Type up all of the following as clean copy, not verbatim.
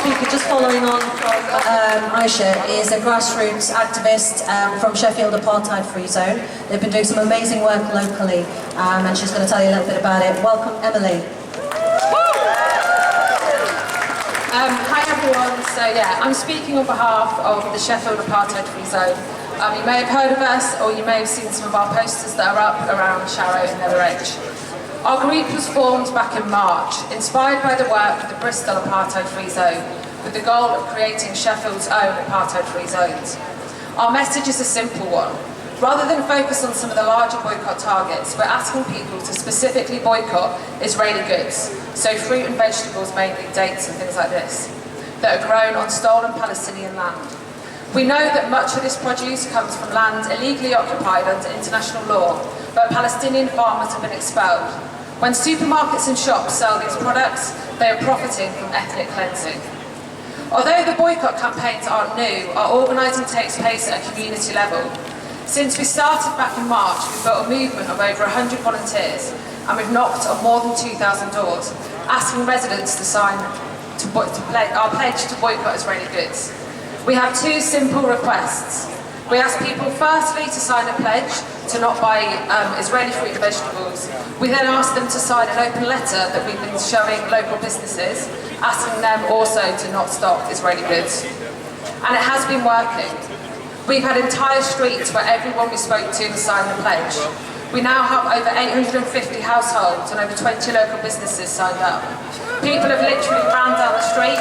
speaker, just following on from Aisha, is a grassroots activist from Sheffield Apartheid Free Zone. They've been doing some amazing work locally, and she's going to tell you a little bit about it. Welcome, Emily. Hi everyone, so yeah, I'm speaking on behalf of the Sheffield Apartheid Free Zone. You may have heard of us, or you may have seen some of our posters that are up around Sharrow and Nether Edge. Our group was formed back in March, inspired by the work of the Bristol Apartheid Free Zone, with the goal of creating Sheffield's own Apartheid Free Zones. Our message is a simple one. Rather than focus on some of the larger boycott targets, we're asking people to specifically boycott Israeli goods, so fruit and vegetables, mainly dates and things like this, that are grown on stolen Palestinian land. We know that much of this produce comes from land illegally occupied under international law, but Palestinian farmers have been expelled. When supermarkets and shops sell these products, they are profiting from ethnic cleansing. Although the boycott campaigns aren't new, our organising takes place at a community level. Since we started back in March, we've built a movement of over 100 volunteers, and we've knocked on more than 2,000 doors, asking residents to sign our pledge to boycott Israeli goods. We have two simple requests. We ask people firstly to sign a pledge to not buy Israeli fruit and vegetables. We then ask them to sign an open letter that we've been showing local businesses, asking them also to not stock Israeli goods. And it has been working. We've had entire streets where everyone we spoke to has signed the pledge. We now have over 850 households and over 20 local businesses signed up. People have literally ran down the street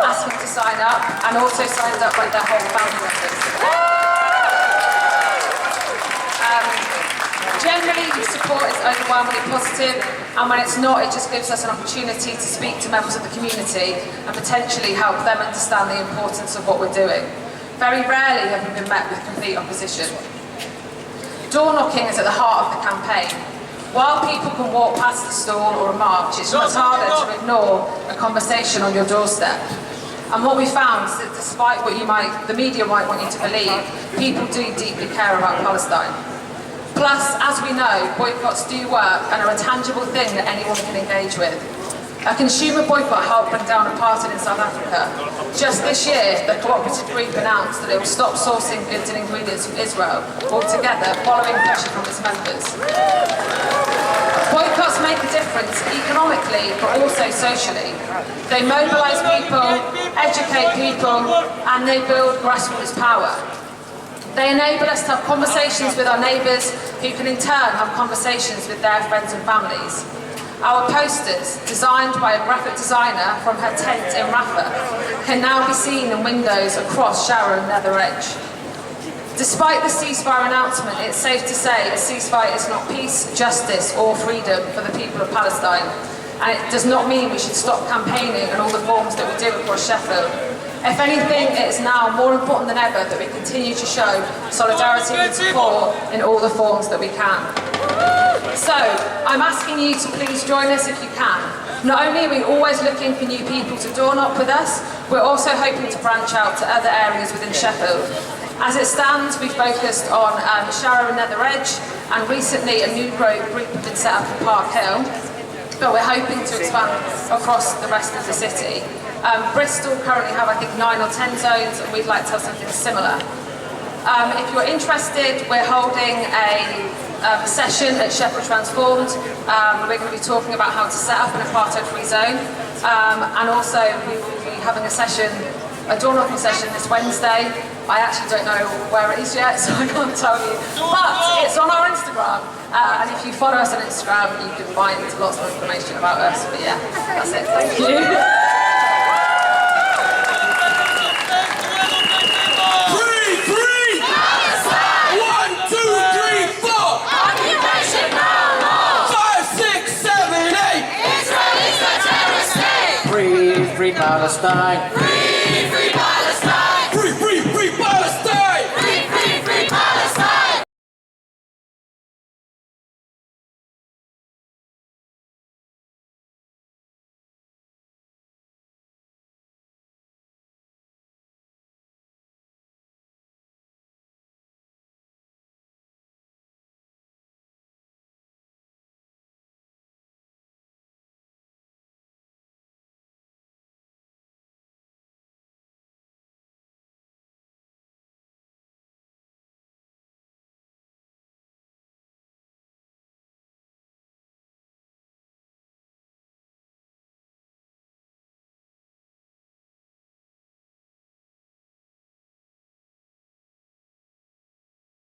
asking to sign up, and also signed up like their whole family members. Generally, the support is overwhelmingly positive, and when it's not, it just gives us an opportunity to speak to members of the community and potentially help them understand the importance of what we're doing. Very rarely have we been met with complete opposition. Door knocking is at the heart of the campaign. While people can walk past a stall or a march, it's much harder to ignore a conversation on your doorstep. And what we found is that despite what the media might want you to believe, people do deeply care about Palestine. Plus, as we know, boycotts do work and are a tangible thing that anyone can engage with. A consumer boycott helped bring down apartheid in South Africa. Just this year, the cooperative group announced that it will stop sourcing goods and ingredients from Israel altogether, following pressure from its members. Boycotts make a difference economically, but also socially. They mobilise people, educate people, and they build grassroots power. They enable us to have conversations with our neighbours, who can in turn have conversations with their friends and families. Our posters, designed by a graphic designer from her tent in Rafah, can now be seen in windows across Sharrow and Nether Edge. Despite the ceasefire announcement, it's safe to say a ceasefire is not peace, justice or freedom for the people of Palestine. And it does not mean we should stop campaigning in all the forms that we do across Sheffield. If anything, it is now more important than ever that we continue to show solidarity and support in all the forms that we can. So, I'm asking you to please join us if you can. Not only are we always looking for new people to door knock with us, we're also hoping to branch out to other areas within Sheffield. As it stands, we focused on Sharrow and Nether Edge, and recently a new group has been set up in Park Hill, but we're hoping to expand across the rest of the city. Bristol currently have, I think, 9 or 10 zones, and we'd like to have something similar. If you're interested, we're holding a session at Sheffield Transformed. We're going to be talking about how to set up an apartheid-free zone, and also we will be having a door knocking session this Wednesday. I actually don't know where it is yet, so I can't tell you, but it's on our Instagram, and if you follow us on Instagram, you can find lots of information about us. But yeah, that's it. Thank you. Free Palestine! Free, free